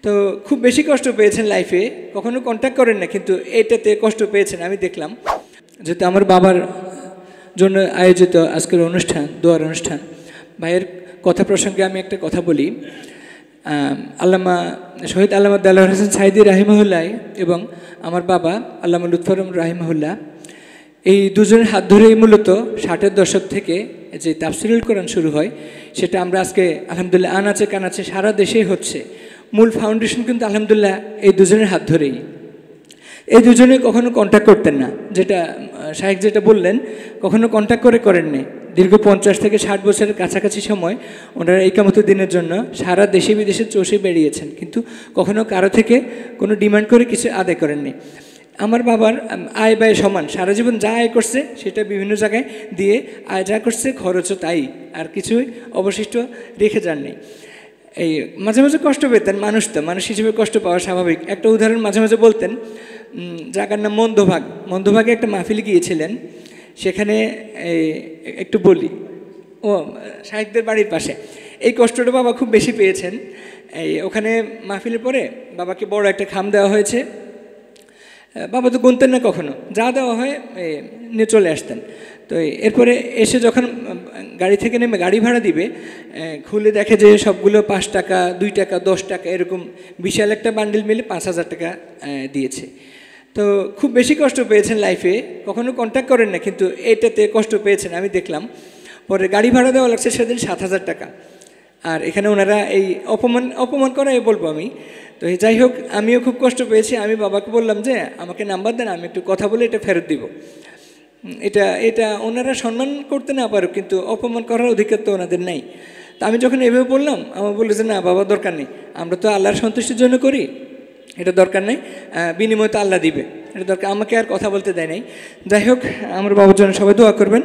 তো খুব বেশি কষ্ট পেয়েছেন লাইফে, কখনো কন্ট্যাক্ট করেন না, কিন্তু এটাতে কষ্ট পেয়েছেন আমি দেখলাম। যেহেতু আমার বাবার জন্য আয়োজিত আজকের অনুষ্ঠান, দোয়ার অনুষ্ঠান, ভাইয়ের কথা প্রসঙ্গে আমি একটা কথা বলি। আল্লামা শহীদ আল্লামা দেলোয়ার হোসেন সাইদি রাহিমাহুল্লাহ এবং আমার বাবা আল্লামা লুৎফর রাহিমাহুল্লাহ, এই দুজনের হাত ধরেই মূলত 60-এর দশক থেকে যে তাফসিরুল কোরআন শুরু হয়, সেটা আমরা আজকে আলহামদুলিল্লাহ আনাচে কানাচে সারা দেশেই হচ্ছে। মূল ফাউন্ডেশন কিন্তু আলহামদুলিল্লাহ এই দুজনের হাত ধরেই। এই দুজনে কখনো কন্ট্যাক্ট করতেন না, যেটা শাহেক যেটা বললেন, কখনো কন্ট্যাক্ট করেননি। দীর্ঘ 50 থেকে 60 বছরের কাছাকাছি সময় ওনারা ইকামতের দিনের জন্য সারা দেশে বিদেশে চষে বেরিয়েছেন, কিন্তু কখনো কারো থেকে কোনো ডিমান্ড করে কিছু আদায় করেননি। আমার বাবার আয় ব্যয় সমান, সারা জীবন যা আয় করছে সেটা বিভিন্ন জায়গায় দিয়ে আয় যা করছে খরচও তাই, আর কিছুই অবশিষ্ট রেখে যাননি। এই মাঝে মাঝে কষ্ট পেতেন, মানুষ হিসেবে কষ্ট পাওয়া স্বাভাবিক। একটা উদাহরণ মাঝে মাঝে বলতেন, জায়গার নাম মন্দভাগে একটা মাহফিল গিয়েছিলেন, সেখানে একটু বলি, ও শাহেকদের বাড়ির পাশে। এই কষ্টটা বাবা খুব বেশি পেয়েছেন। ওখানে মাহফিলের পরে বাবাকে বড় একটা খাম দেওয়া হয়েছে। বাবা তো গুনতেন না কখনো, যা দেওয়া হয় নিয়ে চলে আসতেন। তো এরপরে এসে যখন গাড়ি থেকে নেমে গাড়ি ভাড়া দিবে, খুলে দেখে যে সবগুলো 5 টাকা, 2 টাকা, 10 টাকা এরকম বিশাল একটা বান্ডিল মিলে 5,000 টাকা দিয়েছে। তো খুব বেশি কষ্ট পেয়েছেন লাইফে, কখনো কন্ট্যাক্ট করেন না, কিন্তু এটাতে কষ্ট পেয়েছেন আমি দেখলাম। পরে গাড়ি ভাড়া দেওয়া লাগছে সেদিন 7,000 টাকা। আর এখানে ওনারা এই অপমান করাই বলবো আমি। তো যাই হোক, আমিও খুব কষ্ট পেয়েছি। আমি বাবাকে বললাম যে আমাকে নাম্বার দেন, আমি একটু কথা বলে এটা ফেরত দিব। এটা ওনারা সম্মান করতে না পারুক, কিন্তু অপমান করার অধিকার তো ওনাদের নাই। তা আমি যখন এভাবে বললাম, আমার বললো যে না বাবা, দরকার নেই, আমরা তো আল্লাহর সন্তুষ্টির জন্য করি, এটা দরকার নেই, বিনিময় তো আল্লাহ দিবে, এটা দরকার। আমাকে আর কথা বলতে দেয় নাই। যাই হোক, আমার বাবার জন্য সবাই দোয়া করবেন।